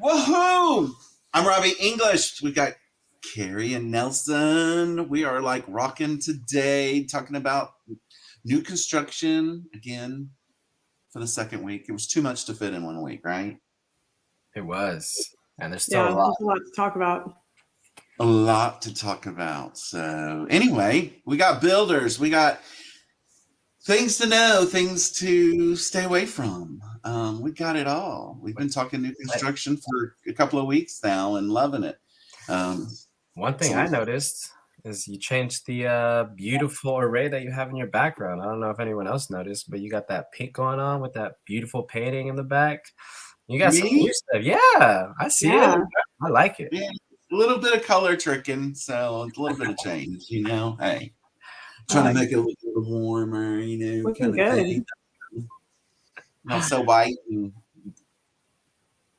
Woohoo! I'm Robbie English. We got Carrie and Nelson. We are like rocking today, talking about new construction again for the second week. It was too much to fit in 1 week, right? It was. And there's still Yeah, a lot. there's a lot to talk about. A lot to talk about. So, anyway, we got builders. We got things to know, things to stay away from. We got it all. We've been talking new construction for a couple of weeks now and loving it. One thing I noticed is you changed the beautiful array that you have in your background. I don't know if anyone else noticed, but you got that pink going on with that beautiful painting in the back. You got some new stuff. Yeah, I see it. I like it. Yeah, a little bit of color tricking, so a little bit of change, Hey, trying to make it look a little warmer, Looking kind of good. thing. Not so white and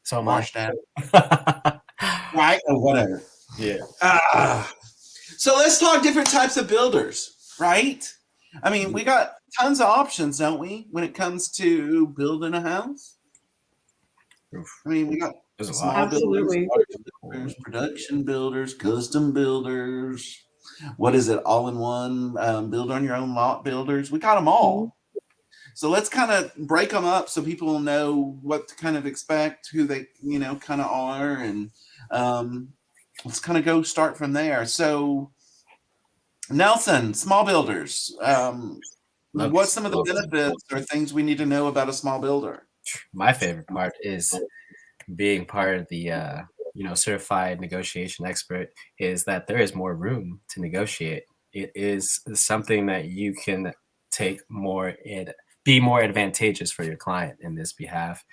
so washed out. Right? Or whatever. Yeah. So let's talk different types of builders, right? I mean, we got tons of options, don't we, when it comes to building a house? I mean, we got small builders, large builders, production builders, custom builders. What is it? All-in-one build on your own lot builders. We got them all. So let's kind of break them up so people know what to kind of expect, who they kind of are, and let's kind of go start from there. So Nelson, small builders. What's some of the benefits or things we need to know about a small builder? My favorite part is being part of the certified negotiation expert is that there is more room to negotiate. It is something that you can take be more advantageous for your client in this behalf.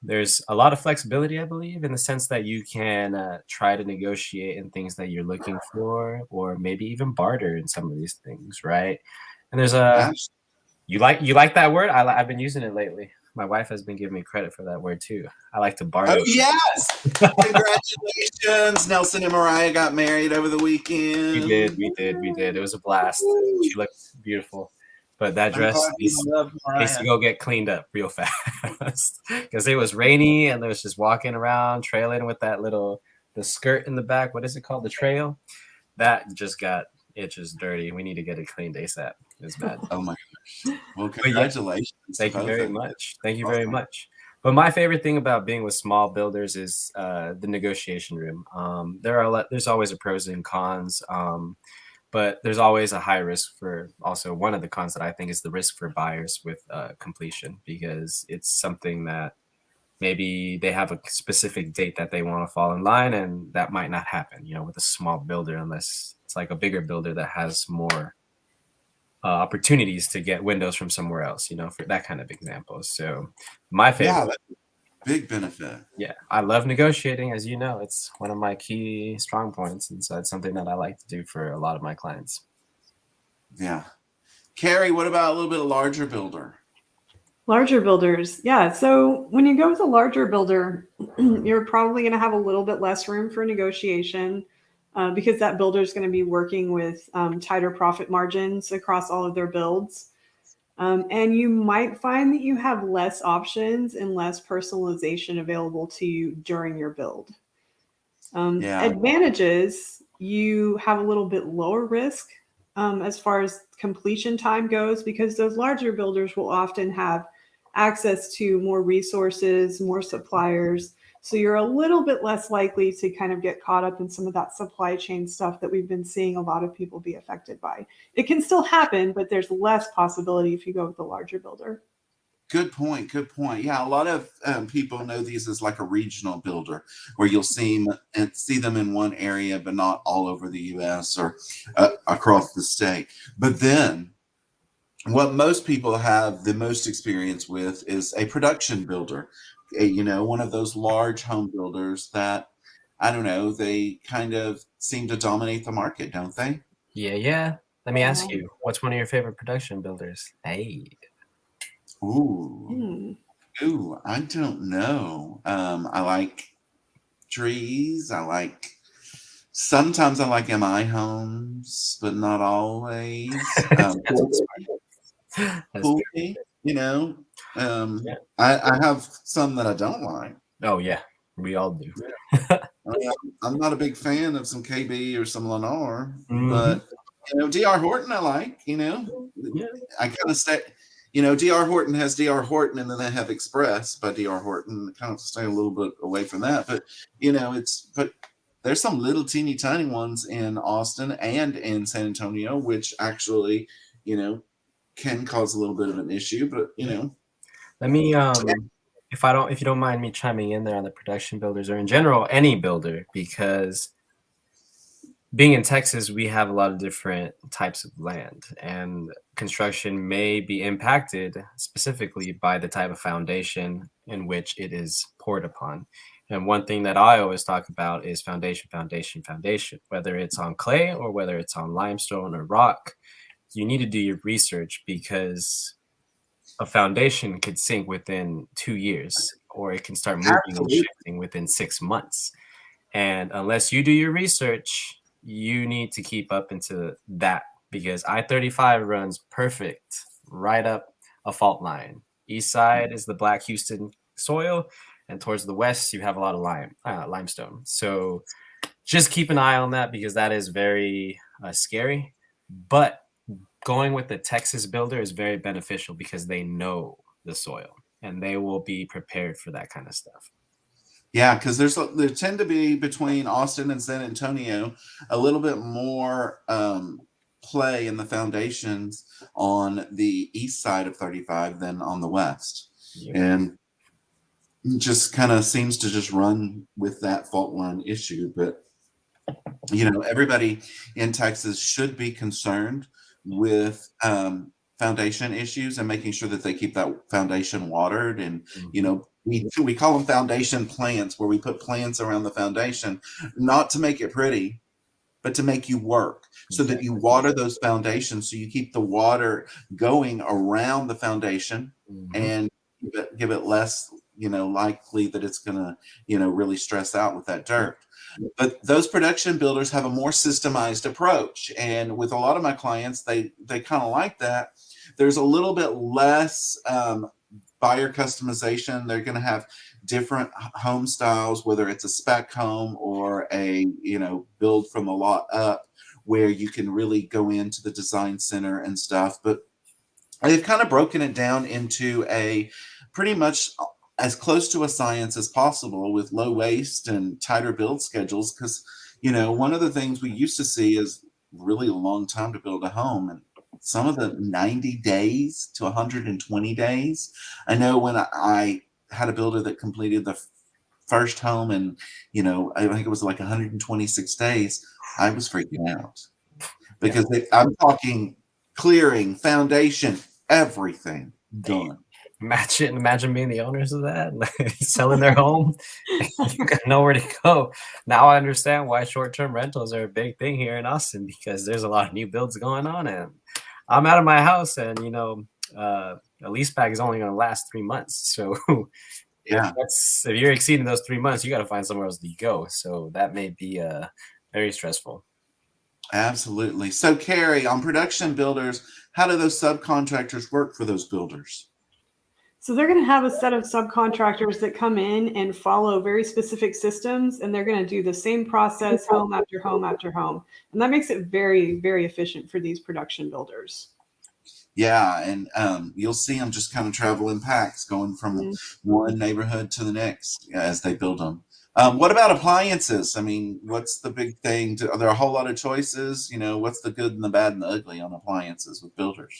There's a lot of flexibility, I believe, in the sense that you can try to negotiate in things that you're looking for, or maybe even barter in some of these things, right? And there's you like that word? I've been using it lately. My wife has been giving me credit for that word too. I like to barter. Oh, yes! Congratulations. Nelson and Mariah got married over the weekend. We did. It was a blast. She looked beautiful. But that dress needs to go get cleaned up real fast because it was rainy and there was just walking around, trailing with the skirt in the back. What is it called? The trail? That just dirty. We need to get it cleaned ASAP. It's bad. Oh my gosh. Well, congratulations. Thank you very much. Thank you very much. But my favorite thing about being with small builders is the negotiation room. There's always a pros and cons. But there's always a high risk for also one of the cons that I think is the risk for buyers with completion, because it's something that maybe they have a specific date that they want to fall in line, and that might not happen, with a small builder, unless it's like a bigger builder that has more opportunities to get windows from somewhere else, for that kind of example. So my favorite. Big benefit. Yeah, I love negotiating, as you know. It's one of my key strong points, and so it's something that I like to do for a lot of my clients. Yeah. Carrie, what about a little bit of larger builder? Larger builders, yeah. So when you go with a larger builder, you're probably going to have a little bit less room for negotiation because that builder is going to be working with tighter profit margins across all of their builds. And you might find that you have less options and less personalization available to you during your build. Advantages, you have a little bit lower risk as far as completion time goes, because those larger builders will often have access to more resources, more suppliers. So you're a little bit less likely to kind of get caught up in some of that supply chain stuff that we've been seeing a lot of people be affected by. It can still happen, but there's less possibility if you go with the larger builder. Good point. Yeah, a lot of people know these as like a regional builder, where you'll see them in one area, but not all over the U.S. or across the state. But then what most people have the most experience with is a production builder, one of those large home builders that, I don't know, they kind of seem to dominate the market, don't they? Yeah. Let me ask you, what's one of your favorite production builders? Hey. Ooh, I don't know. I like trees. Sometimes I like MI homes, but not always. I have some that I don't like. Oh yeah. We all do. I'm not a big fan of some KB or some Lennar, Mhm. but DR Horton I like. Yeah. I kind of stay. DR Horton has DR Horton, and then they have Express by DR Horton. Kind of stay a little bit away from that, but but there's some little teeny tiny ones in Austin and in San Antonio, which actually can cause a little bit of an issue. But Let me if you don't mind me chiming in there on the production builders, or in general any builder, because being in Texas, we have a lot of different types of land, and construction may be impacted specifically by the type of foundation in which it is poured upon. And one thing that I always talk about is foundation, foundation, foundation. Whether it's on clay or whether it's on limestone or rock, you need to do your research, because a foundation could sink within 2 years, or it can start moving and Absolutely. shifting within 6 months. And unless you do your research, you need to keep up into that, because I-35 runs perfect right up a fault line. East side is the Black Houston soil, and towards the west, you have a lot of limestone. So just keep an eye on that, because that is very scary. But going with the Texas builder is very beneficial, because they know the soil and they will be prepared for that kind of stuff. Yeah, because there tend to be, between Austin and San Antonio, a little bit more play in the foundations on the east side of 35 than on the west. Yep. And just kind of seems to just run with that fault line issue. But everybody in Texas should be concerned with foundation issues and making sure that they keep that foundation watered. And we call them foundation plants, where we put plants around the foundation, not to make it pretty, but to make you work, so that you water those foundations, so you keep the water going around the foundation, and give it less likely that it's gonna really stress out with that dirt. But those production builders have a more systemized approach, and with a lot of my clients, they kind of like that. There's a little bit less buyer customization. They're going to have different home styles, whether it's a spec home or a build from the lot up, where you can really go into the design center and stuff. But they've kind of broken it down into a pretty much as close to a science as possible, with low waste and tighter build schedules. Because one of the things we used to see is really a long time to build a home, and some of the 90 days to 120 days. I know when I had a builder that completed the first home, and I think it was like 126 days, I was freaking out, because I'm talking clearing, foundation, everything done. Imagine being the owners of that, selling their home. You got nowhere to go. Now I understand why short-term rentals are a big thing here in Austin, because there's a lot of new builds going on, and I'm out of my house, and a lease pack is only going to last 3 months. So if you're exceeding those 3 months, you got to find somewhere else to go. So that may be very stressful. Absolutely. So Carrie, on production builders, how do those subcontractors work for those builders? So they're going to have a set of subcontractors that come in and follow very specific systems, and they're going to do the same process home after home after home. And that makes it very, very efficient for these production builders. Yeah, and you'll see them just kind of travel in packs, going from one neighborhood to the next as they build them. What about appliances? I mean, what's the big thing? Are there a whole lot of choices? What's the good and the bad and the ugly on appliances with builders?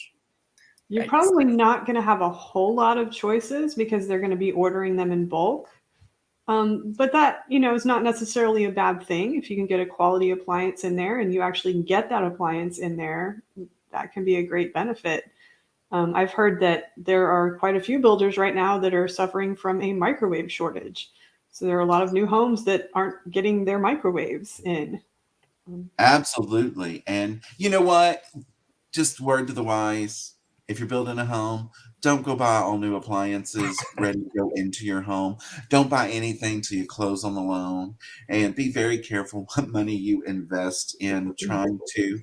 You're probably not going to have a whole lot of choices, because they're going to be ordering them in bulk. But that, is not necessarily a bad thing. If you can get a quality appliance in there, and you actually get that appliance in there, that can be a great benefit. I've heard that there are quite a few builders right now that are suffering from a microwave shortage. So there are a lot of new homes that aren't getting their microwaves in. Absolutely. And you know what? Just word to the wise. If you're building a home, don't go buy all new appliances ready to go into your home. Don't buy anything till you close on the loan, and be very careful what money you invest in trying to,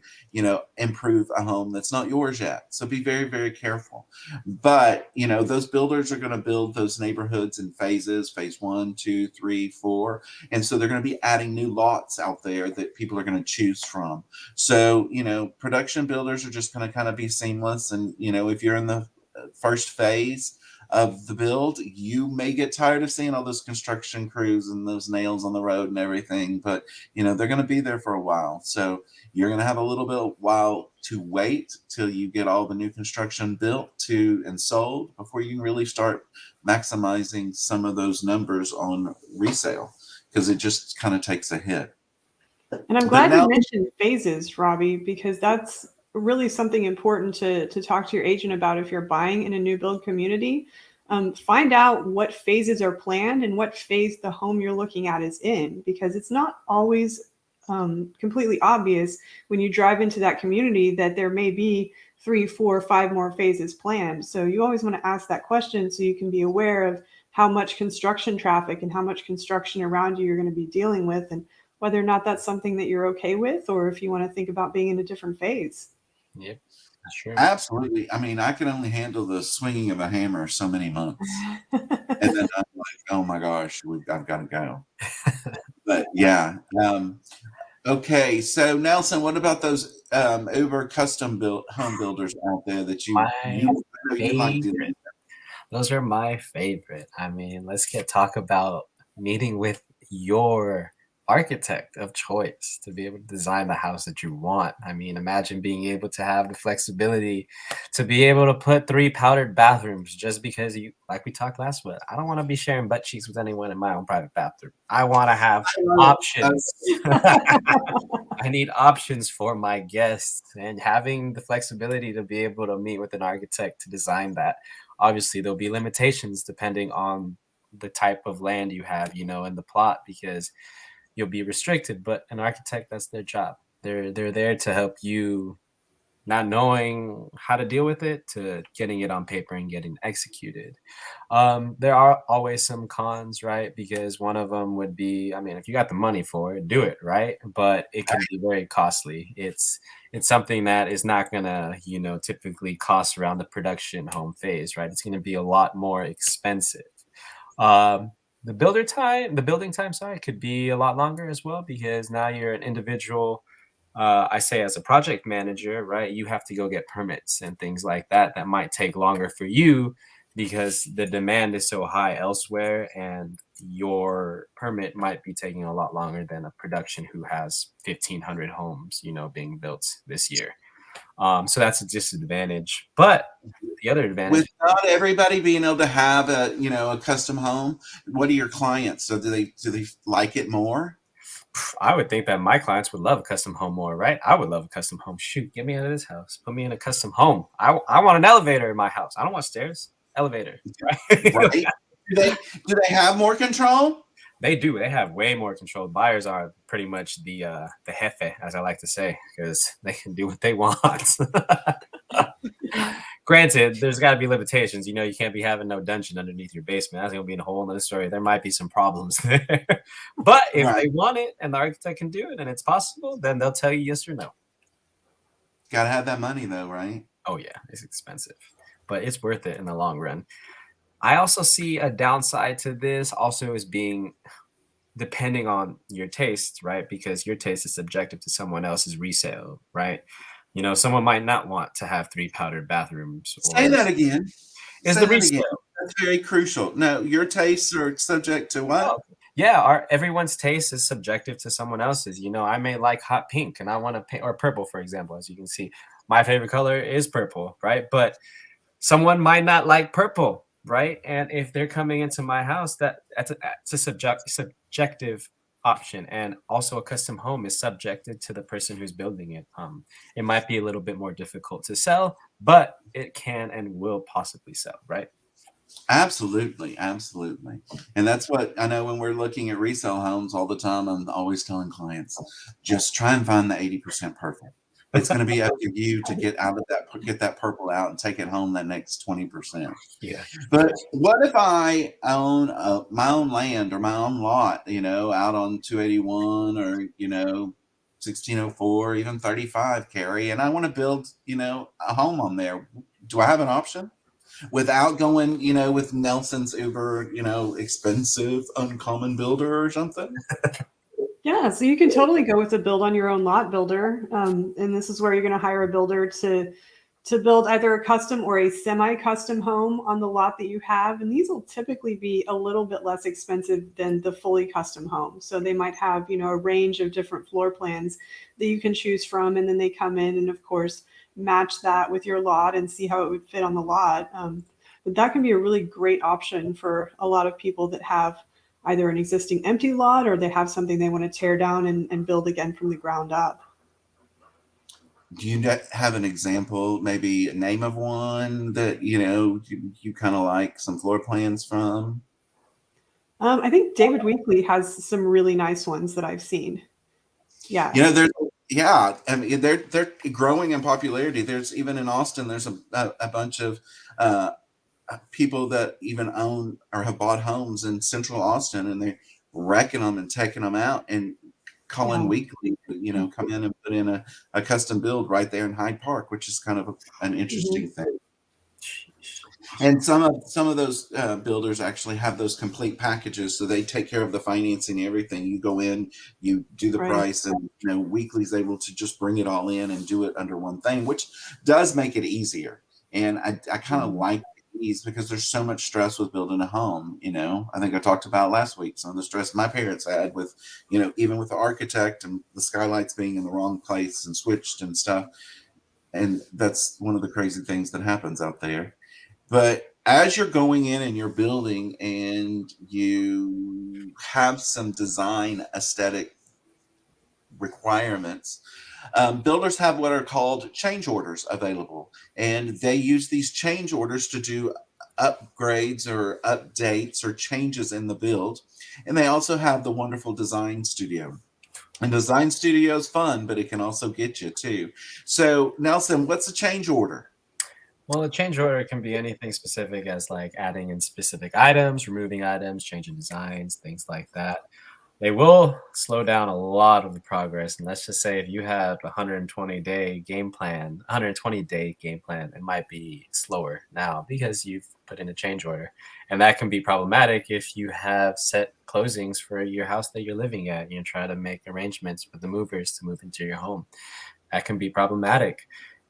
improve a home that's not yours yet. So be very, very careful. But, those builders are going to build those neighborhoods in phases, phase 1, 2, 3, 4. And so they're going to be adding new lots out there that people are going to choose from. So, production builders are just going to kind of be seamless. And, if you're in the first phase of the build, you may get tired of seeing all those construction crews and those nails on the road and everything, but they're going to be there for a while. So you're going to have a little bit while to wait till you get all the new construction built and sold before you can really start maximizing some of those numbers on resale, because it just kind of takes a hit. And I'm glad you mentioned phases, Robbie, because that's really something important to talk to your agent about if you're buying in a new build community. Find out what phases are planned and what phase the home you're looking at is in, because it's not always completely obvious when you drive into that community that there may be 3, 4, 5 more phases planned. So you always want to ask that question so you can be aware of how much construction traffic and how much construction around you you're going to be dealing with, and whether or not that's something that you're okay with, or if you want to think about being in a different phase. Yep, that's true. Absolutely. I mean, I can only handle the swinging of a hammer so many months. And then I'm like, oh my gosh, I've got to go. But yeah. Okay. So Nelson, what about those Uber custom built home builders out there that you like doing? Those are my favorite. I mean, let's talk about meeting with your architect of choice to be able to design the house that you want. I mean, imagine being able to have the flexibility to be able to put 3 powdered bathrooms just because like we talked last week. I don't want to be sharing butt cheeks with anyone in my own private bathroom. I want to have options. I need options for my guests, and having the flexibility to be able to meet with an architect to design that. Obviously, there'll be limitations depending on the type of land you have, in the plot, because you'll be restricted. But an architect, that's their job. They're there to help you, not knowing how to deal with it to getting it on paper and getting executed. There are always some cons, right? Because one of them would be, I mean, if you got the money for it, do it, right? But it can be very costly. It's something that is not gonna, typically cost around the production home phase, right? It's gonna be a lot more expensive. The building time, sorry, could be a lot longer as well, because now you're an individual. I say as a project manager, right, you have to go get permits and things like that. That might take longer for you because the demand is so high elsewhere, and your permit might be taking a lot longer than a production who has 1,500 homes, being built this year. So that's a disadvantage. But the other advantage, with not everybody being able to have a custom home, what are your clients? So do they like it more? I would think that my clients would love a custom home more, right? I would love a custom home. Shoot, get me out of this house. Put me in a custom home. I want an elevator in my house. I don't want stairs. Elevator. Right? Right. Do they have more control? They do. They have way more control. Buyers are pretty much the jefe, as I like to say, because they can do what they want. Granted, there's got to be limitations. You can't be having no dungeon underneath your basement. That's going to be in a whole other story. There might be some problems there. But if they want it and the architect can do it and it's possible, then they'll tell you yes or no. Got to have that money, though, right? Oh, yeah. It's expensive. But it's worth it in the long run. I also see a downside to this also as being depending on your taste, right? Because your taste is subjective to someone else's resale, right? Someone might not want to have 3 powdered bathrooms. Say that again. Is the resale. That's very crucial. No, your tastes are subject to what? Yeah, everyone's taste is subjective to someone else's. I may like hot pink and I want to paint, or purple, for example. As you can see, my favorite color is purple, right? But someone might not like purple, right? And if they're coming into my house, that's a subjective option. And also a custom home is subjected to the person who's building it. It might be a little bit more difficult to sell, but it can and will possibly sell, right? Absolutely. And that's what I know when we're looking at resale homes all the time. I'm always telling clients, just try and find the 80% perfect. It's going to be up to you to get that purple out and take it home that next 20%. Yeah. But what if I own my own land or my own lot, out on 281 or, 1604, even 35, Carrie, and I want to build, a home on there. Do I have an option without going, with Nelson's Uber, expensive, uncommon builder or something? Yeah, so you can totally go with a build on your own lot builder. And this is where you're going to hire a builder to build either a custom or a semi-custom home on the lot that you have. And these will typically be a little bit less expensive than the fully custom home. So they might have, a range of different floor plans that you can choose from. And then they come in and, of course, match that with your lot and see how it would fit on the lot. But that can be a really great option for a lot of people that have either an existing empty lot or they have something they want to tear down and build again from the ground up. Do you have an example, maybe a name of one that, you kind of like some floor plans from? I think David Weekley has some really nice ones that I've seen. Yeah. I mean, they're growing in popularity. There's even in Austin, there's a bunch of people that even own or have bought homes in central Austin, and they're wrecking them and taking them out and calling Weekly, come in and put in a custom build right there in Hyde Park, which is kind of an interesting thing. And some of those builders actually have those complete packages, so they take care of the financing, everything. You go in, you do the price, and Weekly's able to just bring it all in and do it under one thing, which does make it easier. And I kind of like ease because there's so much stress with building a home. I think I talked about last week some of the stress my parents had with, even with the architect and the skylights being in the wrong place and switched and stuff. And that's one of the crazy things that happens out there. But as you're going in and you're building and you have some design aesthetic requirements, builders have what are called change orders available, and they use these change orders to do upgrades or updates or changes in the build. And they also have the wonderful design studio. And design studio is fun, but it can also get you too. So Nelson, what's a change order? Well, a change order can be anything specific as like adding in specific items, removing items, changing designs, things like that. They will slow down a lot of the progress. And let's just say if you have a 120-day game plan, it might be slower now because you've put in a change order. And that can be problematic if you have set closings for your house that you're living at. You try to make arrangements with the movers to move into your home. That can be problematic.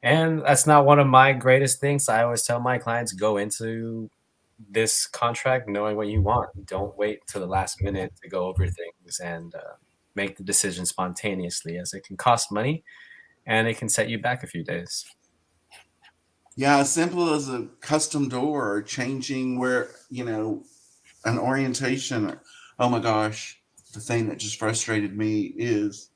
And that's not one of my greatest things. I always tell my clients, go into this contract knowing what you want. Don't wait till the last minute to go over things and make the decision spontaneously, as it can cost money and it can set you back a few days. Yeah, as simple as a custom door or changing where, an orientation. Oh my gosh, the thing that just frustrated me is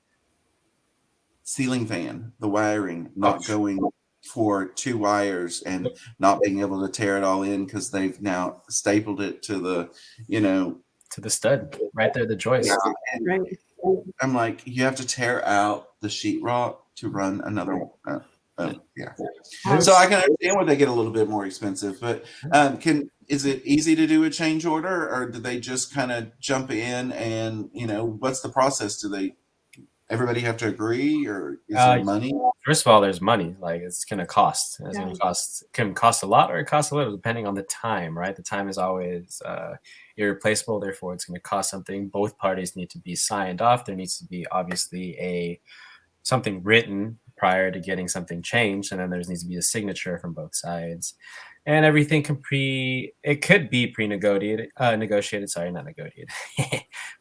ceiling fan, the wiring not going for 2 wires and not being able to tear it all in because they've now stapled it to the, to the stud right there, the joist. Right. I'm like, you have to tear out the sheetrock to run another one. So I can understand why they get a little bit more expensive, but is it easy to do a change order, or do they just kind of jump in and, what's the process? Everybody have to agree, or is there money? First of all, there's money. Like, it's going to cost. It's going to can cost a lot or it costs a little, depending on the time, right? The time is always irreplaceable. Therefore, it's going to cost something. Both parties need to be signed off. There needs to be obviously something written prior to getting something changed, and then there needs to be a signature from both sides. And everything could be pre-negotiated.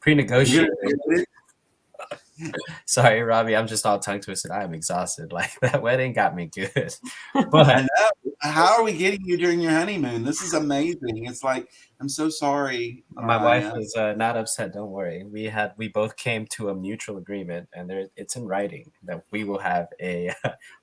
Pre-negotiated. Sorry, Robbie, I'm just all tongue twisted. I'm exhausted. Like, that wedding got me good. But how are we getting you during your honeymoon? This is amazing. It's like, I'm so sorry. My wife is not upset. Don't worry. We both came to a mutual agreement, and it's in writing that we will have a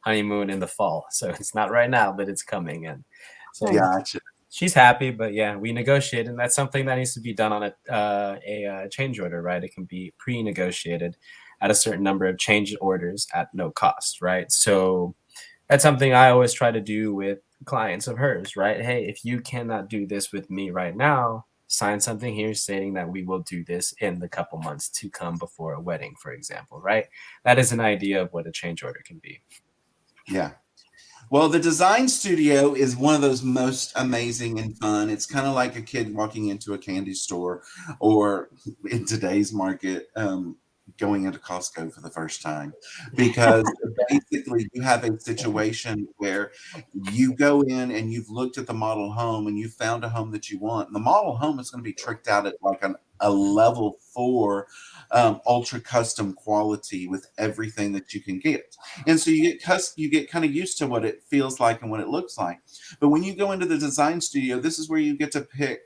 honeymoon in the fall. So it's not right now, but it's coming. And so gotcha. She's happy, but yeah, we negotiated, and that's something that needs to be done on a change order, right? It can be pre-negotiated. at a certain number of change orders at no cost, right? So that's something I always try to do with clients of hers, right? Hey, if you cannot do this with me right now, sign something here stating that we will do this in the couple months to come before a wedding, for example, right? That is an idea of what a change order can be. Yeah. Well, the design studio is one of those most amazing and fun. It's kind of like a kid walking into a candy store, or in today's market, going into Costco for the first time, because basically you have a situation where you go in and you've looked at the model home and you found a home that you want. And the model home is going to be tricked out at like a level 4 ultra custom quality with everything that you can get. And so you get kind of used to what it feels like and what it looks like. But when you go into the design studio, this is where you get to pick,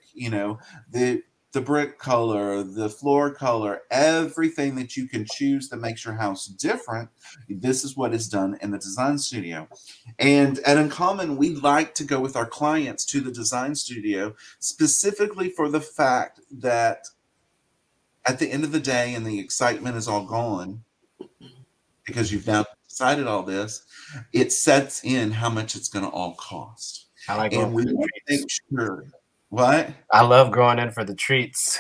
the brick color, the floor color, everything that you can choose that makes your house different. This is what is done in the design studio. And at Uncommon, we like to go with our clients to the design studio specifically for the fact that at the end of the day, and the excitement is all gone because you've now decided all this, it sets in how much it's going to all cost. I like And we going for the want to make treats. sure. What? I love going in for the treats.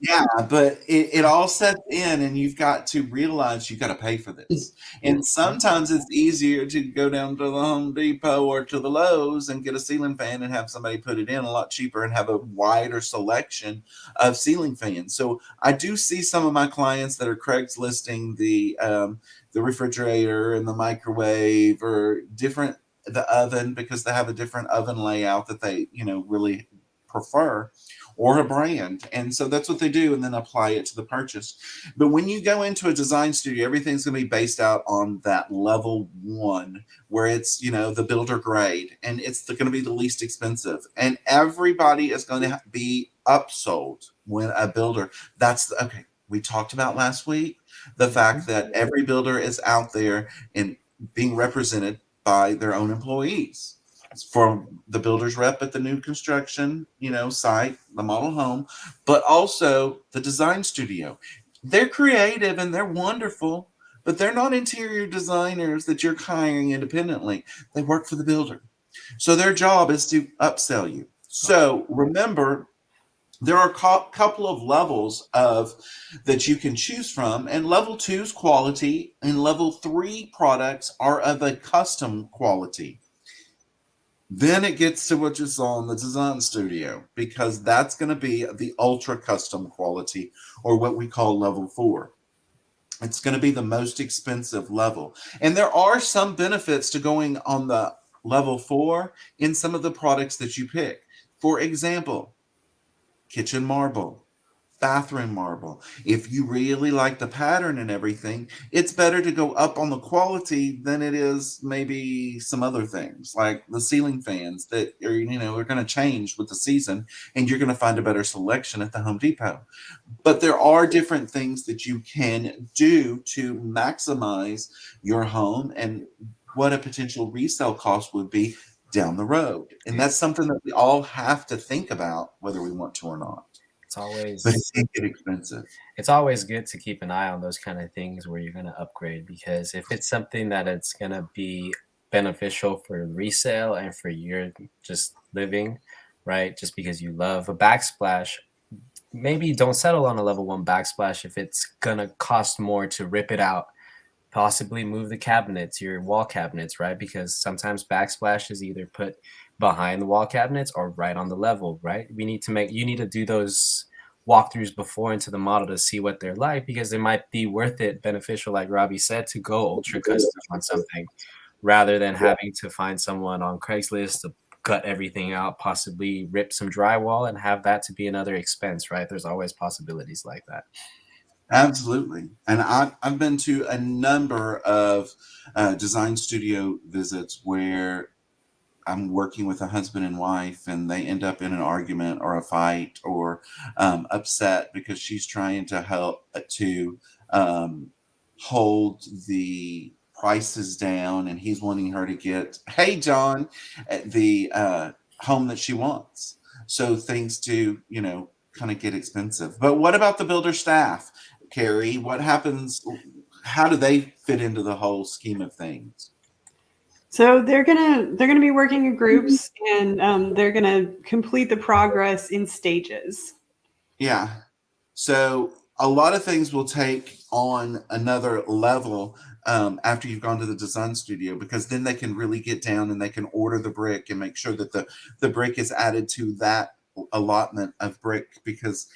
Yeah, but it all sets in, and you've got to realize you've got to pay for this. And sometimes it's easier to go down to the Home Depot or to the Lowe's and get a ceiling fan and have somebody put it in a lot cheaper and have a wider selection of ceiling fans. So I do see some of my clients that are Craigslisting the refrigerator and the microwave or the oven, because they have a different oven layout that they really prefer, or a brand. And so that's what they do, and then apply it to the purchase. But when you go into a design studio, everything's going to be based out on that level 1, where it's the builder grade, and it's going to be the least expensive, and everybody is going to be upsold when a builder. Okay, we talked about last week the fact that every builder is out there and being represented by their own employees. From the builder's rep at the new construction, site, the model home, but also the design studio. They're creative and they're wonderful, but they're not interior designers that you're hiring independently. They work for the builder. So their job is to upsell you. So remember, there are a couple of levels that you can choose from, and level 2 is quality, and level 3 products are of a custom quality. Then it gets to what you saw in the design studio, because that's going to be the ultra custom quality, or what we call level 4. It's going to be the most expensive level. And there are some benefits to going on the level 4 in some of the products that you pick. For example, kitchen marble, bathroom marble. If you really like the pattern and everything, it's better to go up on the quality than it is maybe some other things like the ceiling fans that are going to change with the season, and you're going to find a better selection at the Home Depot. But there are different things that you can do to maximize your home and what a potential resale cost would be down the road. And that's something that we all have to think about, whether we want to or not. But it can get expensive. It's always good to keep an eye on those kind of things where you're going to upgrade, because if it's something that it's going to be beneficial for resale and for your just living, right? Just because you love a backsplash, maybe don't settle on a level 1 backsplash if it's going to cost more to rip it out. Possibly move the cabinets, your wall cabinets, right? Because sometimes backsplash is either put behind the wall cabinets or right on the level, right? You need to do those walkthroughs before into the model to see what they're like, because it might be worth it, beneficial, like Robbie said, to go ultra custom on something rather than having to find someone on Craigslist to gut everything out, possibly rip some drywall and have that to be another expense, right? There's always possibilities like that. Absolutely. And I've been to a number of design studio visits where I'm working with a husband and wife, and they end up in an argument or a fight or upset because she's trying to help to hold the prices down, and he's wanting her to get, hey, John, the home that she wants. So things to, kind of get expensive. But what about the builder staff? Carrie, what happens? How do they fit into the whole scheme of things? So they're gonna be working in groups, and they're gonna complete the progress in stages. Yeah. So a lot of things will take on another level after you've gone to the design studio, because then they can really get down and they can order the brick and make sure that the brick is added to that allotment of brick, because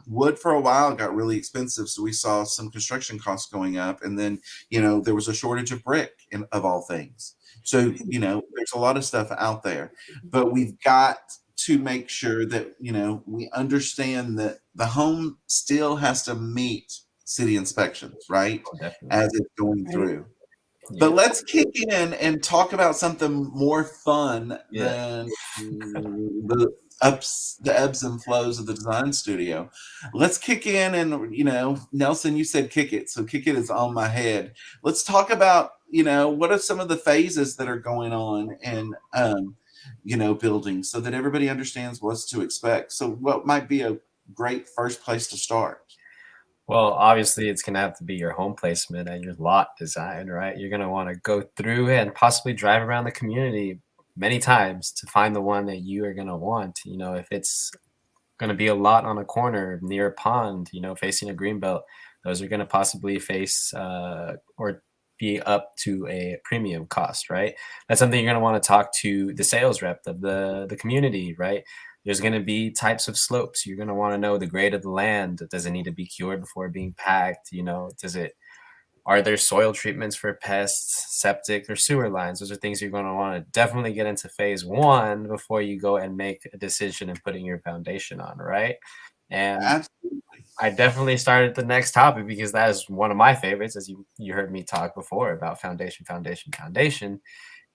wood for a while got really expensive, so we saw some construction costs going up, and then there was a shortage of brick of all things. So there's a lot of stuff out there, but we've got to make sure that we understand that the home still has to meet city inspections, right? As it's going through. But let's kick in and talk about something more fun than the ebbs and flows of the design studio. Let's kick in and Nelson, you said kick it, so kick it is on my head. Let's talk about what are some of the phases that are going on and building, so that everybody understands what's to expect. So what might be a great first place to start? Well, obviously, it's going to have to be your home placement and your lot design, right? You're going to want to go through and possibly drive around the community many times to find the one that you are going to want. If it's going to be a lot on a corner near a pond, facing a greenbelt, those are going to possibly face or be up to a premium cost, right? That's something you're going to want to talk to the sales rep of the community, right? There's going to be types of slopes. You're going to want to know the grade of the land. Does it need to be cured before being packed? Are there soil treatments for pests, septic, or sewer lines? Those are things you're going to want to definitely get into phase one before you go and make a decision and putting your foundation on, right? And Absolutely. I definitely started the next topic because that is one of my favorites, as you heard me talk before about foundation.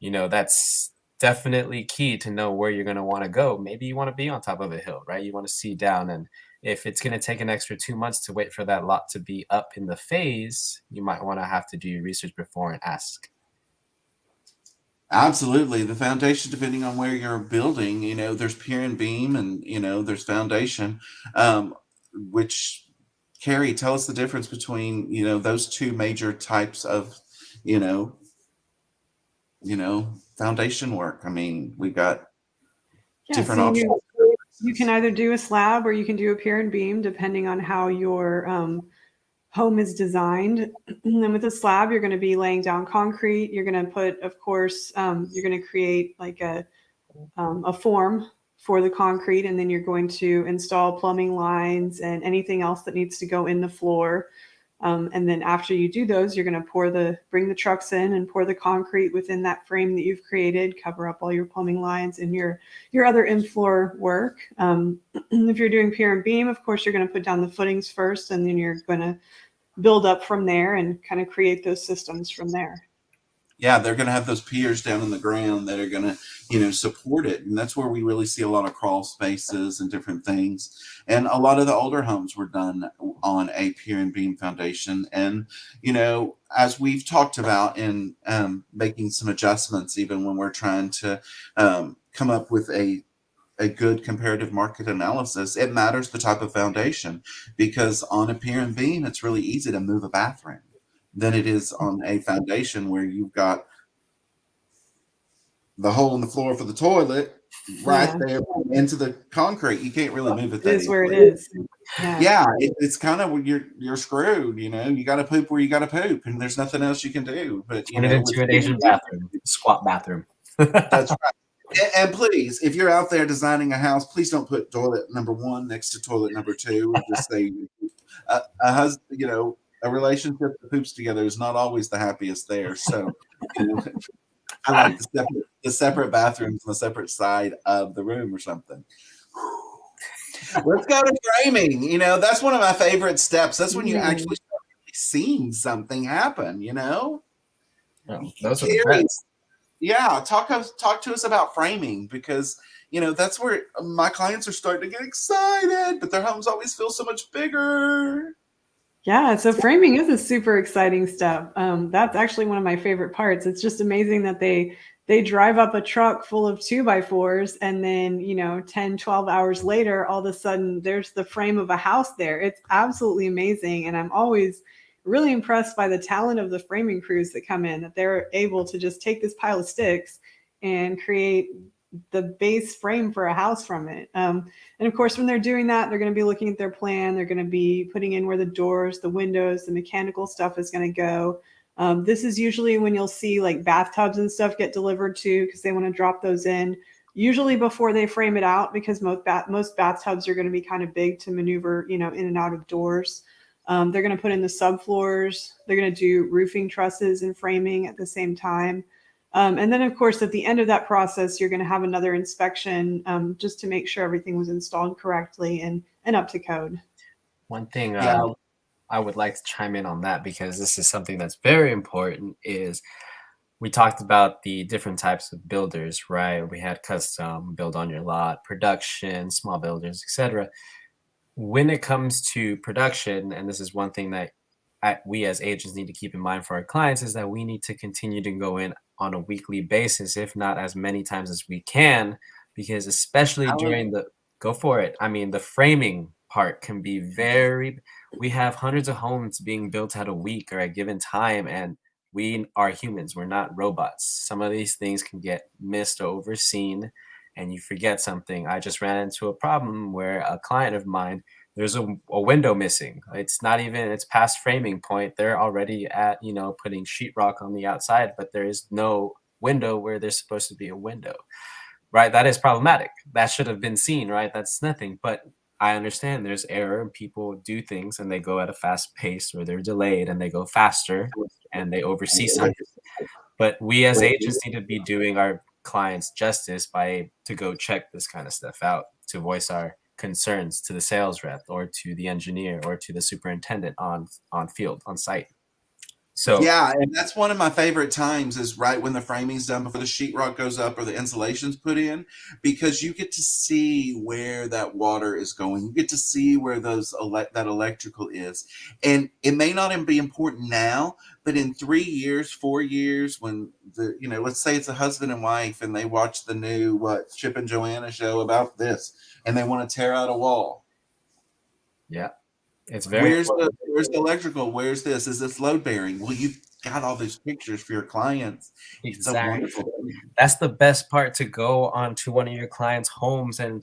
That's definitely key to know where you're going to want to go. Maybe you want to be on top of a hill, right? You want to see down, and if it's going to take an extra 2 months to wait for that lot to be up in the phase, you might want to have to do your research before and ask. Absolutely. The foundation, depending on where you're building, there's pier and beam, and there's foundation, which, Carrie, tell us the difference between those two major types of foundation work. I mean, we've got different options. You can either do a slab or you can do a pier and beam, depending on how your home is designed. And then with a slab, you're going to be laying down concrete. You're going to put, of course, you're going to create like a form for the concrete, and then you're going to install plumbing lines and anything else that needs to go in the floor. And then after you do those, you're going to bring the trucks in and pour the concrete within that frame that you've created, cover up all your plumbing lines and your other in-floor work. If you're doing pier and beam, of course, you're going to put down the footings first, and then you're going to build up from there and kind of create those systems from there. Yeah, they're going to have those piers down in the ground that are going to, support it. And that's where we really see a lot of crawl spaces and different things. And a lot of the older homes were done on a pier and beam foundation. And, as we've talked about in making some adjustments, even when we're trying to come up with a good comparative market analysis, it matters the type of foundation, because on a pier and beam, it's really easy to move a bathroom than it is on a foundation where you've got the hole in the floor for the toilet right there into the concrete. You can't really move it. It is where it is. Yeah, it's kind of you're screwed. You got to poop where you got to poop, and there's nothing else you can do. But turn it into an Asian bathroom, squat bathroom. That's right. And please, if you're out there designing a house, please don't put toilet number 1 next to toilet number 2. And just say a husband, a relationship that poops together is not always the happiest there. So, I like the separate bathrooms on the separate side of the room or something. Let's go to framing. That's one of my favorite steps. That's when you actually start seeing something happen. Those are the best. Yeah, talk to us about framing, because that's where my clients are starting to get excited, but their homes always feel so much bigger. Yeah, so framing is a super exciting step. That's actually one of my favorite parts. It's just amazing that they they drive up a truck full of 2x4s, and then 10, 12 hours later, all of a sudden there's the frame of a house there. It's absolutely amazing, and I'm always really impressed by the talent of the framing crews that come in, that they're able to just take this pile of sticks and create the base frame for a house from it. And of course, when they're doing that, they're going to be looking at their plan. They're going to be putting in where the doors, the windows, the mechanical stuff is going to go. This is usually when you'll see like bathtubs and stuff get delivered too, because they want to drop those in usually before they frame it out, because most bathtubs are going to be kind of big to maneuver, in and out of doors. They're going to put in the subfloors. They're going to do roofing trusses and framing at the same time. And then, of course, at the end of that process, you're going to have another inspection just to make sure everything was installed correctly and up to code. One thing I would like to chime in on that, because this is something that's very important, is we talked about the different types of builders, right? We had custom, build on your lot, production, small builders, etc. When it comes to production, and this is one thing that we as agents need to keep in mind for our clients, is that we need to continue to go in on a weekly basis, if not as many times as we can, because especially during the the framing part can be we have hundreds of homes being built at a week or a given time, and we are humans, we're not robots. Some of these things can get missed or overseen, and you forget something. I just ran into a problem where a client of mine, there's a window missing. It's past framing point. They're already at, putting sheetrock on the outside, but there is no window where there's supposed to be a window, right? That is problematic. That should have been seen, right? That's nothing. But I understand there's error, and people do things and they go at a fast pace, or they're delayed and they go faster and they oversee something. But we as agents need to be doing our clients justice to go check this kind of stuff out, to voice our concerns to the sales rep or to the engineer or to the superintendent on field, on site. So yeah, and that's one of my favorite times, is right when the framing's done before the sheetrock goes up or the insulation's put in, because you get to see where that water is going. You get to see where that electrical is. And it may not be important now, but in 3 years, 4 years, when let's say it's a husband and wife and they watch the new Chip and Joanna show about this, and they want to tear out a wall. Yeah. It's very where's the electrical? Where's this? Is this load bearing? Well, you've got all these pictures for your clients. Exactly. It's a wonderful thing. That's the best part, to go onto one of your clients' homes. And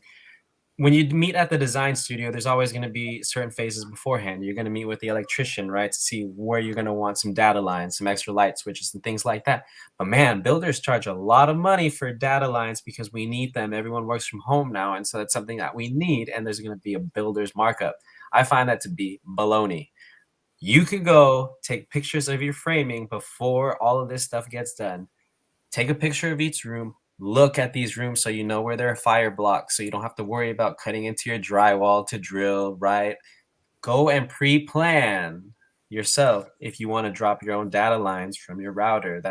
when you meet at the design studio, there's always going to be certain phases beforehand. You're going to meet with the electrician, right, to see where you're going to want some data lines, some extra light switches and things like that. But man, builders charge a lot of money for data lines because we need them. Everyone works from home now, and so that's something that we need, and there's going to be a builder's markup. I find that to be baloney. You could go take pictures of your framing before all of this stuff gets done. Take a picture of each room. Look at these rooms so you know where there are fire blocks, so you don't have to worry about cutting into your drywall to drill, right? Go and pre-plan yourself if you want to drop your own data lines from your router.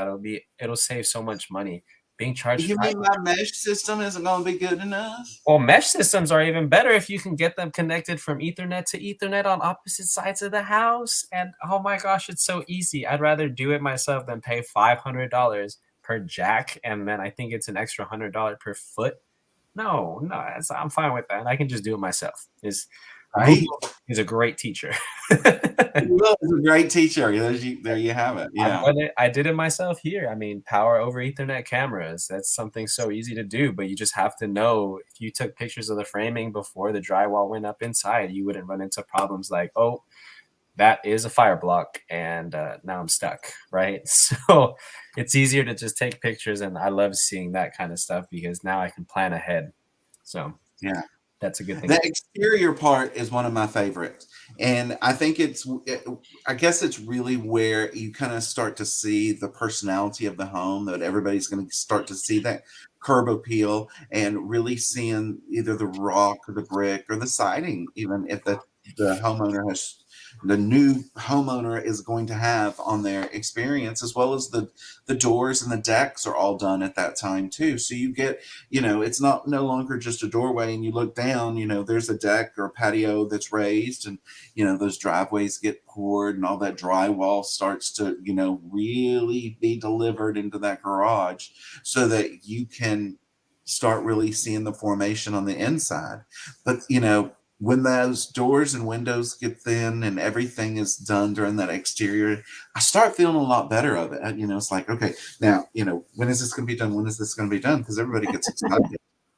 It'll save so much money. Being charged. You mean my mesh system isn't going to be good enough? Well, mesh systems are even better if you can get them connected from Ethernet to Ethernet on opposite sides of the house. And oh my gosh, it's so easy. I'd rather do it myself than pay $500 per jack, and then I think it's an extra $100 per foot. No, I'm fine with that. I can just do it myself. Right? He's a great teacher. Google is a great teacher. There you have it. Yeah, I did it myself here. I mean, power over Ethernet cameras. That's something so easy to do, but you just have to know, if you took pictures of the framing before the drywall went up inside, you wouldn't run into problems like, oh, that is a fire block, and now I'm stuck, right? So it's easier to just take pictures, and I love seeing that kind of stuff because now I can plan ahead. So yeah, that's a good thing. The exterior part is one of my favorites, and I think I guess it's really where you kind of start to see the personality of the home, that everybody's going to start to see that curb appeal, and really seeing either the rock or the brick or the siding, even if the new homeowner is going to have on their experience, as well as the doors and the decks are all done at that time too. So you get, it's not no longer just a doorway and you look down, there's a deck or a patio that's raised, and those driveways get poured and all that drywall starts to really be delivered into that garage, so that you can start really seeing the formation on the inside. But when those doors and windows get thin and everything is done during that exterior, I start feeling a lot better of it. It's like, okay, now, when is this going to be done? When is this going to be done? Because everybody gets excited.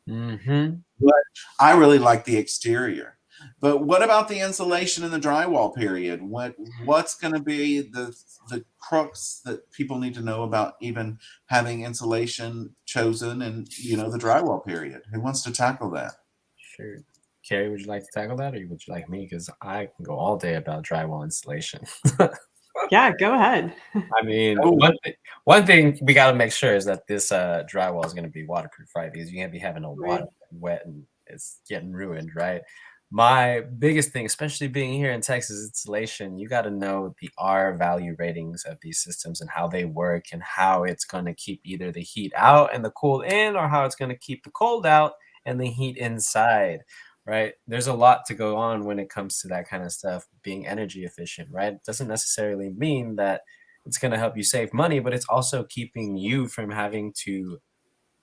Mm-hmm. But I really like the exterior. But what about the insulation and the drywall period? What's going to be the crux that people need to know about even having insulation chosen, and the drywall period? Who wants to tackle that? Sure. Carrie, would you like to tackle that, or would you like me? Because I can go all day about drywall installation. Yeah, go ahead. I mean, one thing we got to make sure is that this drywall is going to be waterproof, right? Because you can't be having no water wet and it's getting ruined, right? My biggest thing, especially being here in Texas, installation, you got to know the R value ratings of these systems and how they work, and how it's going to keep either the heat out and the cold in, or how it's going to keep the cold out and the heat inside. Right? There's a lot to go on when it comes to that kind of stuff, being energy efficient, right? It doesn't necessarily mean that it's going to help you save money, but it's also keeping you from having to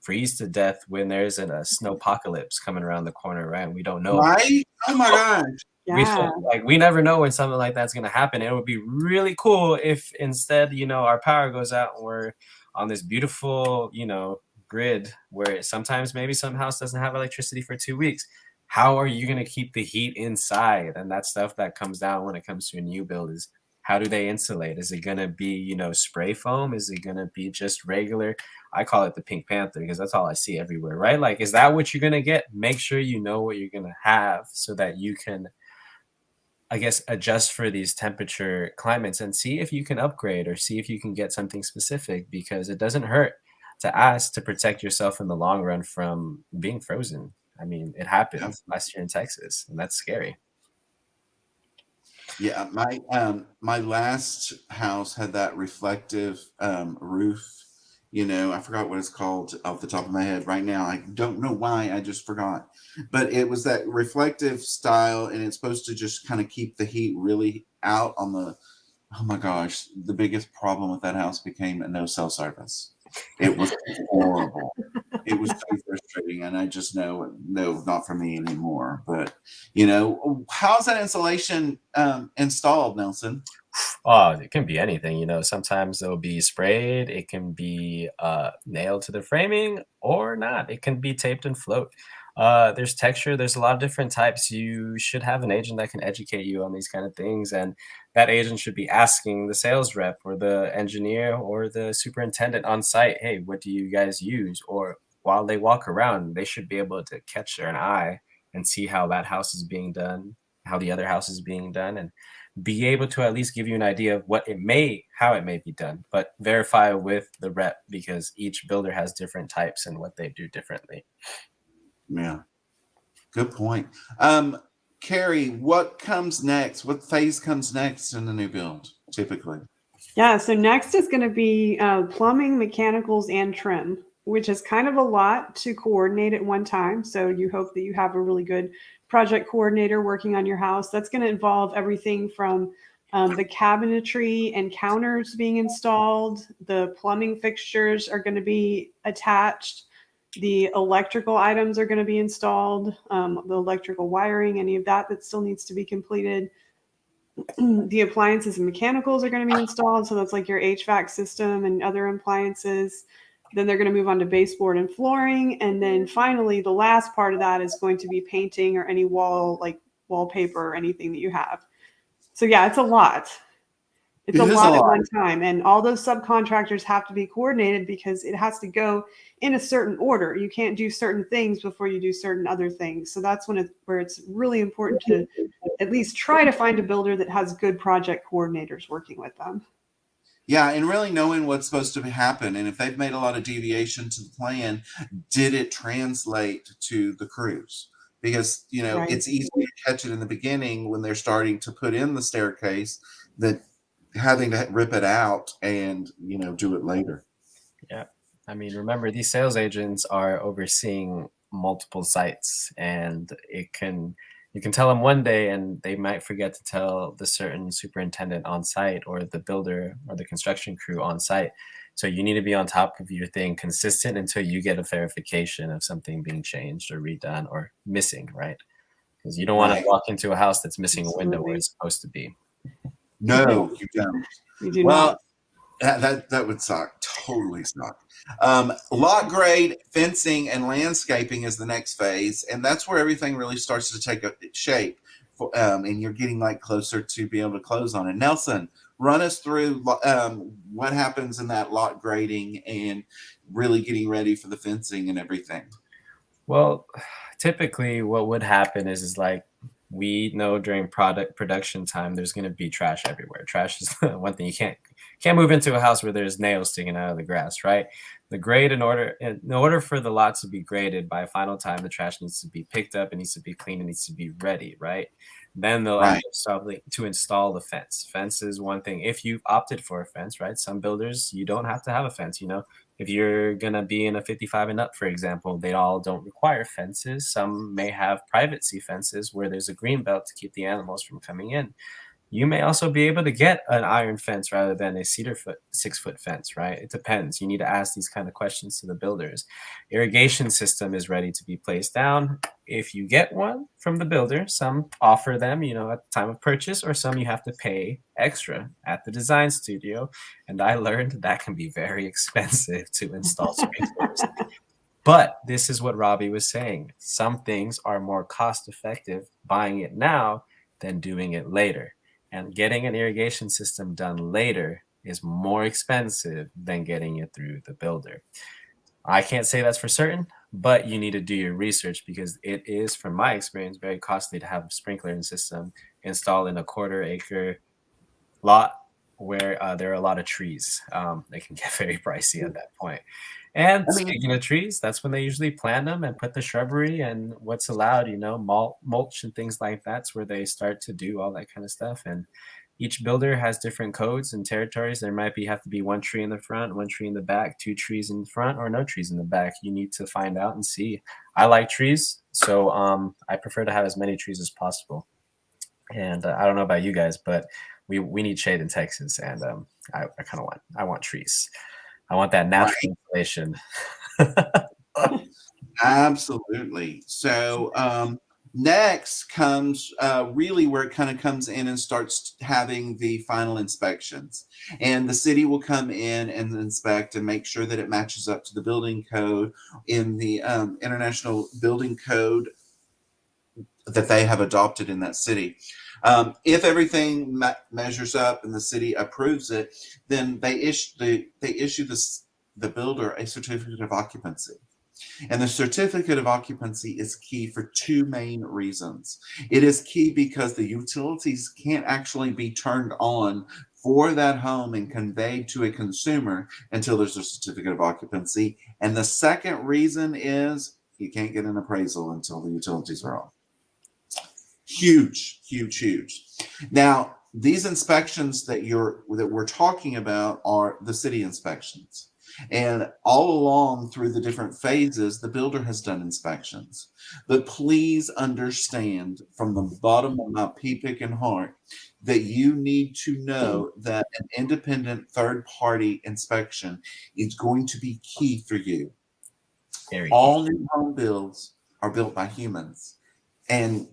freeze to death when there's a snowpocalypse coming around the corner, right? We don't know. Right? Oh my gosh. Yeah. We never know when something like that's going to happen. It would be really cool if instead, our power goes out and we're on this beautiful, grid where sometimes maybe some house doesn't have electricity for 2 weeks. How are you going to keep the heat inside? And that stuff that comes down when it comes to a new build is, how do they insulate? Is it going to be, spray foam? Is it going to be just regular? I call it the Pink Panther because that's all I see everywhere, right? Like, is that what you're going to get? Make sure you know what you're going to have so that you can, I guess, adjust for these temperature climates and see if you can upgrade or see if you can get something specific, because it doesn't hurt to ask to protect yourself in the long run from being frozen. I mean, it happened last year in Texas, and that's scary. Yeah, my last house had that reflective roof. I forgot what it's called off the top of my head right now. I don't know why, I just forgot. But it was that reflective style, and it's supposed to just kind of keep the heat really out on the. Oh my gosh, the biggest problem with that house became a no cell service. It was horrible. It was so frustrating, and I just know, no, not for me anymore. But how's that insulation installed, Nelson? Oh, it can be anything. Sometimes it'll be sprayed. It can be nailed to the framing or not. It can be taped and float. There's texture. There's a lot of different types. You should have an agent that can educate you on these kind of things, and that agent should be asking the sales rep or the engineer or the superintendent on site, hey, what do you guys use? Or while they walk around, they should be able to catch their eye and see how that house is being done, how the other house is being done, and be able to at least give you an idea of how it may be done, but verify with the rep, because each builder has different types and what they do differently. Yeah, good point. Carrie, what comes next? What phase comes next in the new build, typically? Yeah, so next is going to be plumbing, mechanicals, and trim, which is kind of a lot to coordinate at one time. So you hope that you have a really good project coordinator working on your house. That's going to involve everything from the cabinetry and counters being installed. The plumbing fixtures are going to be attached. The electrical items are going to be installed. The electrical wiring, any of that still needs to be completed. The appliances and mechanicals are going to be installed. So that's like your HVAC system and other appliances. Then they're going to move on to baseboard and flooring. And then finally, the last part of that is going to be painting or any wallpaper or anything that you have. So yeah, it's a lot. It's a lot at one time. And all those subcontractors have to be coordinated because it has to go in a certain order. You can't do certain things before you do certain other things. So that's where it's really important to at least try to find a builder that has good project coordinators working with them. Yeah, and really knowing what's supposed to happen. And if they've made a lot of deviation to the plan, did it translate to the crews? because Right. it's easy to catch it in the beginning when they're starting to put in the staircase than having to rip it out and do it later. Yeah. I mean, remember, these sales agents are overseeing multiple sites, and you can tell them one day and they might forget to tell the certain superintendent on site or the builder or the construction crew on site. So you need to be on top of your thing consistent until you get a verification of something being changed or redone or missing, right? Because you don't want to walk into a house that's missing a window where it's supposed to be. No, you don't. You do Well, not. that would suck. Totally suck. Lot grade, fencing, and landscaping is the next phase, and that's where everything really starts to take a shape. And you're getting closer to be able to close on it. Nelson, run us through what happens in that lot grading and really getting ready for the fencing and everything. Well, typically what would happen is we know during production time there's going to be trash everywhere. Trash is one thing. You can't move into a house where there's nails sticking out of the grass, right? The grade, in order for the lot to be graded by final time, the trash needs to be picked up, it needs to be cleaned, it needs to be ready, right? Then they'll end up to install the fence. Fence is one thing. If you've opted for a fence, right? Some builders, you don't have to have a fence. If you're going to be in a 55 and up, for example, they all don't require fences. Some may have privacy fences where there's a green belt to keep the animals from coming in. You may also be able to get an iron fence rather than a 6-foot fence, right? It depends. You need to ask these kind of questions to the builders. Irrigation system is ready to be placed down. If you get one from the builder, some offer them, at the time of purchase, or some you have to pay extra at the design studio. And I learned that can be very expensive to install sprinklers. But this is what Robbie was saying. Some things are more cost effective buying it now than doing it later. And getting an irrigation system done later is more expensive than getting it through the builder. I can't say that's for certain, but you need to do your research because it is, from my experience, very costly to have a sprinkler system installed in a 1/4 acre lot where there are a lot of trees. They can get very pricey at that point. And speaking of trees, that's when they usually plant them and put the shrubbery and what's allowed, mulch and things like that's where they start to do all that kind of stuff. And each builder has different codes and territories. There might have to be 1 tree in the front, 1 tree in the back, 2 trees in the front, or no trees in the back. You need to find out and see. I like trees, so I prefer to have as many trees as possible. And I don't know about you guys, but we need shade in Texas, and I want trees. I want that natural insulation. Absolutely. So next comes really where it kind of comes in and starts having the final inspections. And the city will come in and inspect and make sure that it matches up to the building code in the International Building Code that they have adopted in that city. If everything measures up and the city approves it, then they issue the builder a certificate of occupancy. And the certificate of occupancy is key for 2 main reasons. It is key because the utilities can't actually be turned on for that home and conveyed to a consumer until there's a certificate of occupancy. And the second reason is you can't get an appraisal until the utilities are on. Huge, huge, huge. Now, these inspections that we're talking about are the city inspections. And all along through the different phases, the builder has done inspections. But please understand from the bottom of my pea-picking heart that you need to know that an independent third-party inspection is going to be key for you. All new home builds are built by humans. And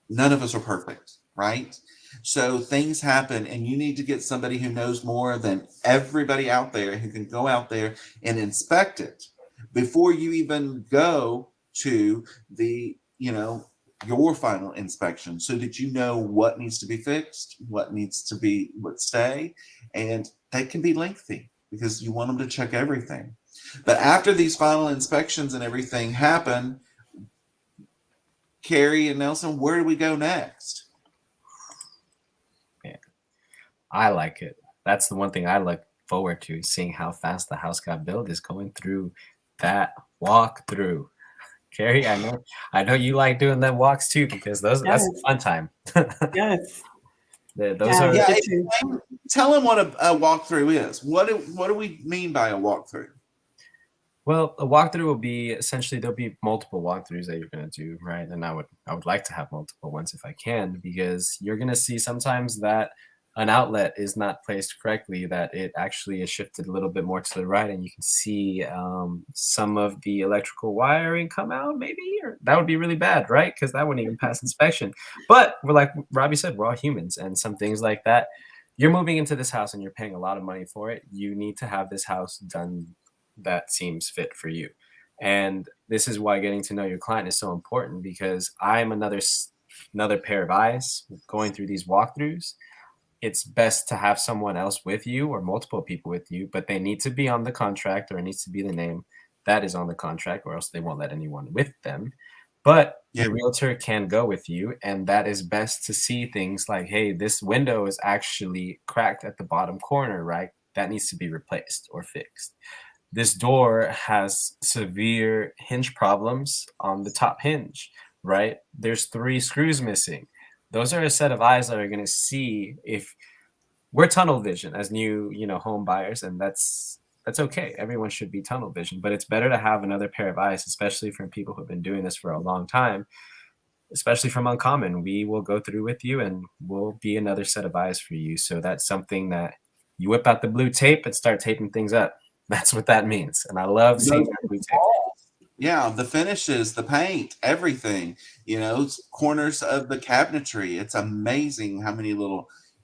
none of us are perfect, right? So things happen, and you need to get somebody who knows more than everybody out there, who can go out there and inspect it before you even go to the, your final inspection, so that you know what needs to be fixed, what stay, and that can be lengthy because you want them to check everything. But after these final inspections and everything happen, Carrie and Nelson, where do we go next? Yeah, I like it. That's the one thing I look forward to, seeing how fast the house got built, is going through that walkthrough. Carrie, I know you like doing them walks too, because that's Yes. a fun time. Yes. Those Yeah, are me Yeah, too. tell them what a walkthrough is. What do we mean by a walkthrough? well, a walkthrough will be essentially there'll be multiple walkthroughs that you're gonna do, right? And I would like to have multiple ones if I can, because you're gonna see sometimes that an outlet is not placed correctly, that it actually is shifted a little bit more to the right, and you can see some of the electrical wiring come out, maybe, or that would be really bad, right? Because that wouldn't even pass inspection. But we're like Robbie said, we're all humans, and some things like that. You're moving into this house and you're paying a lot of money for it. You need to have this house done that seems fit for you. And this is why getting to know your client is so important, because I'm another pair of eyes going through these walkthroughs. It's best to have someone else with you or multiple people with you, but they need to be on the contract, or it needs to be the name that is on the contract, or else they won't let anyone with them. But Yeah. the realtor can go with you, and that is best to see things like, hey, this window is actually cracked at the bottom corner, right? That needs to be replaced or fixed. This door has severe hinge problems on the top hinge, right? There's 3 screws missing. Those are a set of eyes that are going to see if we're tunnel vision as new, home buyers, and that's okay. Everyone should be tunnel vision, but it's better to have another pair of eyes, especially from people who've been doing this for a long time, especially from Uncommon. We will go through with you and we'll be another set of eyes for you. So that's something that you whip out the blue tape and start taping things up. That's what that means. And I love seeing that blue tape. Yeah, the finishes, the paint, everything, corners of the cabinetry. It's amazing how many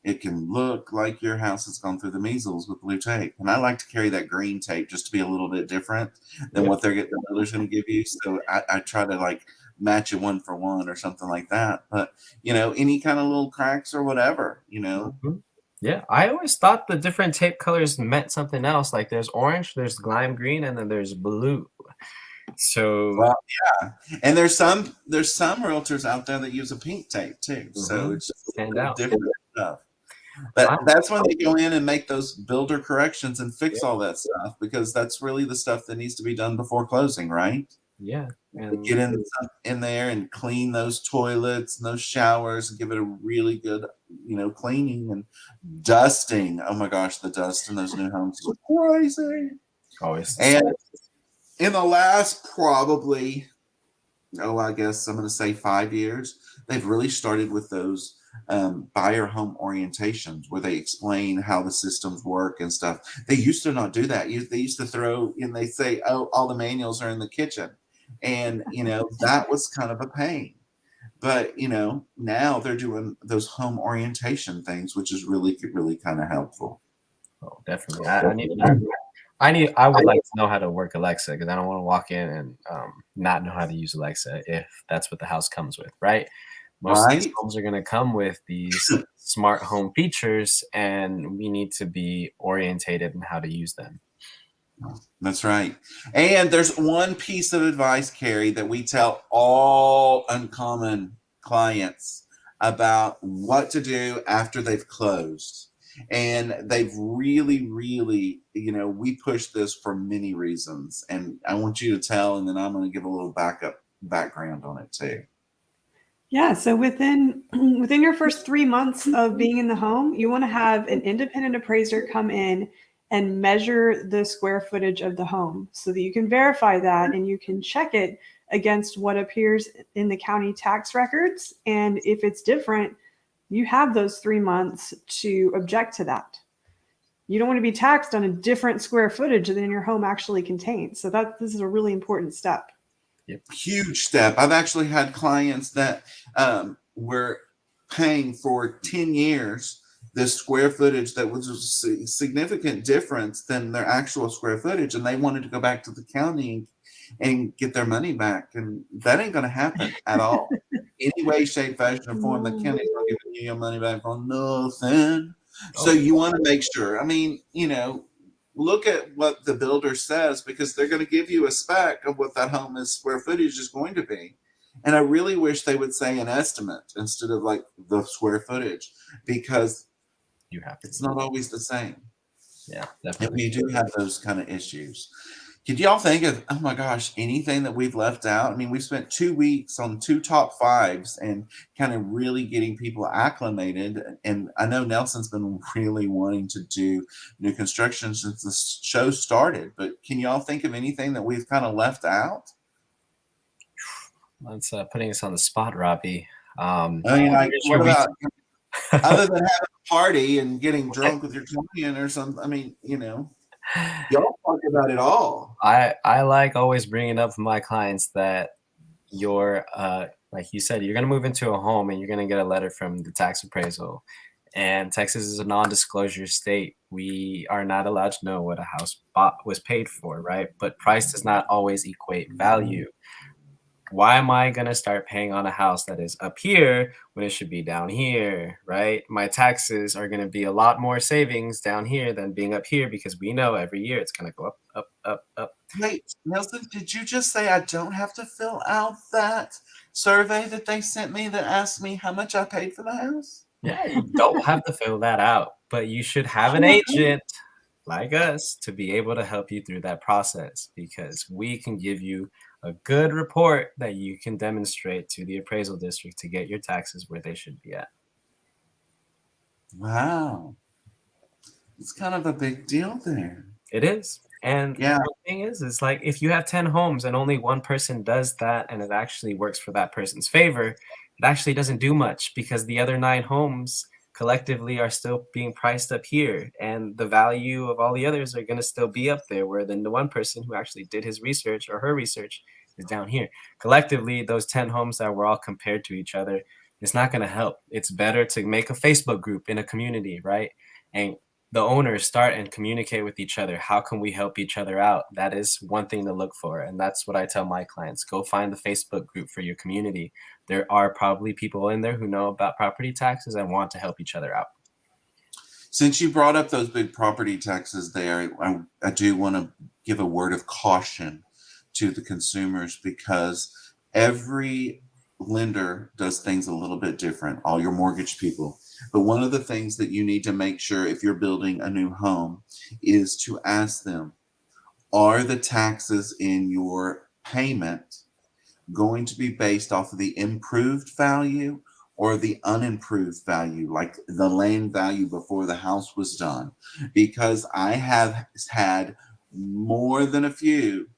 it can look like your house has gone through the measles with blue tape. And I like to carry that green tape just to be a little bit different than what the builder's going to give you. So I try to match it 1 for 1 or something like that. But, any kind of little cracks or whatever, Mhm. Yeah, I always thought the different tape colors meant something else. Like there's orange, there's lime green, and then there's blue. So Well, yeah, and there's some realtors out there that use a pink tape too. So it's just stand out. different stuff. But that's when they go in and make those builder corrections and fix all that stuff, because that's really the stuff that needs to be done before closing, right? Yeah, and Get in there and clean those toilets and those showers and give it a really good, cleaning and dusting. Oh my gosh, the dust in those new homes is crazy. always. And in the last probably, I guess I'm going to say 5 years, they've really started with those buyer home orientations where they explain how the systems work and stuff. They used to not do that. They used to throw in, they say, oh, all the manuals are in the kitchen. And, that was kind of a pain. But, now they're doing those home orientation things, which is really, really kind of helpful. Oh, definitely. I would like to know how to work Alexa, because I don't want to walk in and not know how to use Alexa if that's what the house comes with, right? Most of these homes are going to come with these smart home features, and we need to be orientated in how to use them. That's right. And there's one piece of advice, Carrie, that we tell all Uncommon clients about what to do after they've closed. And they've really, really, we push this for many reasons. And I want you to tell, and then I'm going to give a little background on it too. Yeah, so within your first 3 months of being in the home, you want to have an independent appraiser come in and measure the square footage of the home so that you can verify that and you can check it against what appears in the county tax records. And if it's different, you have those 3 months to object to that. You don't want to be taxed on a different square footage than your home actually contains. So this is a really important step. Yep. Huge step. I've actually had clients that were paying for 10 years this square footage that was a significant difference than their actual square footage, and they wanted to go back to the county and get their money back, and that ain't going to happen at all. Any way, shape, fashion, or form, the county's not giving you your money back on nothing. So you want to make sure. Look at what the builder says, because they're going to give you a spec of what that home's square footage is going to be. And I really wish they would say an estimate instead of the square footage, because it's not always the same. Yeah, And definitely. we do have those kind of issues. Could y'all think of, oh my gosh, anything that we've left out? I mean, we've spent 2 weeks on 2 top 5s and kind of really getting people acclimated. And I know Nelson's been really wanting to do new construction since the show started, but can y'all think of anything that we've kind of left out? That's putting us on the spot, Robbie. I mean, like, what about other than having a party and getting drunk with your client or something? I mean, you know, y'all talk about it all. I like always bringing up with my clients that you're like you said, you're going to move into a home and you're going to get a letter from the tax appraisal. And Texas is a non-disclosure state. We are not allowed to know what a house was paid for, right? But price does not always equate value. Why am I going to start paying on a house that is up here when it should be down here, right? My taxes are going to be a lot more savings down here than being up here because we know every year it's going to go up, up, up, up. Wait, Nelson, did you just say I don't have to fill out that survey that they sent me that asked me how much I paid for the house? Yeah, you don't have to fill that out, but you should have an agent like us to be able to help you through that process because we can give you a good report that you can demonstrate to the appraisal district to get your taxes where they should be at. Wow. It's kind of a big deal there. It is. And yeah, the thing is like if you have 10 homes and only one person does that and it actually works for that person's favor, it actually doesn't do much because the other 9 homes collectively are still being priced up here and the value of all the others are going to still be up there where then the one person who actually did his research or her research is down here. Collectively, those 10 homes that were all compared to each other, it's not going to help. It's better to make a Facebook group in a community, right? And the owners start and communicate with each other. How can we help each other out? That is one thing to look for. And that's what I tell my clients. Go find the Facebook group for your community. There are probably people in there who know about property taxes and want to help each other out. Since you brought up those big property taxes there, I do want to give a word of caution to the consumers because every lender does things a little bit different, all your mortgage people. But one of the things that you need to make sure if you're building a new home is to ask them, are the taxes in your payment going to be based off of the improved value or the unimproved value, like the land value before the house was done? Because I have had more than a few,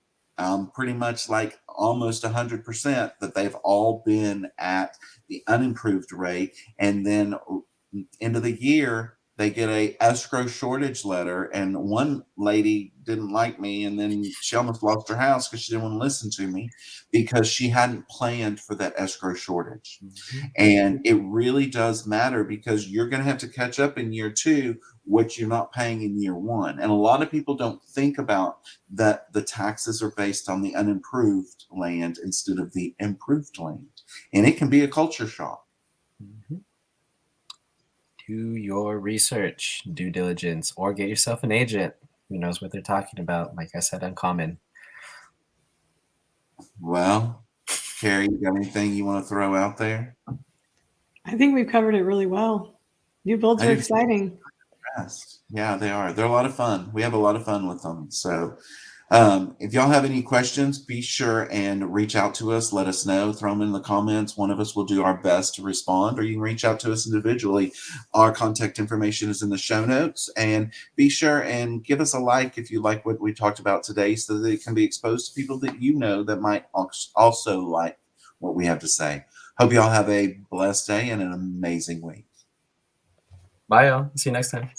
pretty much like almost 100%, that they've all been at the unimproved rate. And then end of the year, they get a escrow shortage letter. And one lady didn't like me, and then she almost lost her house because she didn't want to listen to me because she hadn't planned for that escrow shortage. And it really does matter because you're going to have to catch up in year 2 what you're not paying in year 1. And a lot of people don't think about that the taxes are based on the unimproved land instead of the improved land. And it can be a culture shock. Do your research, due diligence, or get yourself an agent who knows what they're talking about. Like I said, uncommon. Well, Carrie, you got anything you want to throw out there? I think we've covered it really well. New builds are exciting. Yes. Yeah, they are. They're a lot of fun. We have a lot of fun with them. So if y'all have any questions, be sure and reach out to us. Let us know. Throw them in the comments. One of us will do our best to respond, or you can reach out to us individually. Our contact information is in the show notes. And be sure and give us a like if you like what we talked about today so that it can be exposed to people that you know that might also like what we have to say. Hope y'all have a blessed day and an amazing week. Bye, y'all. See you next time.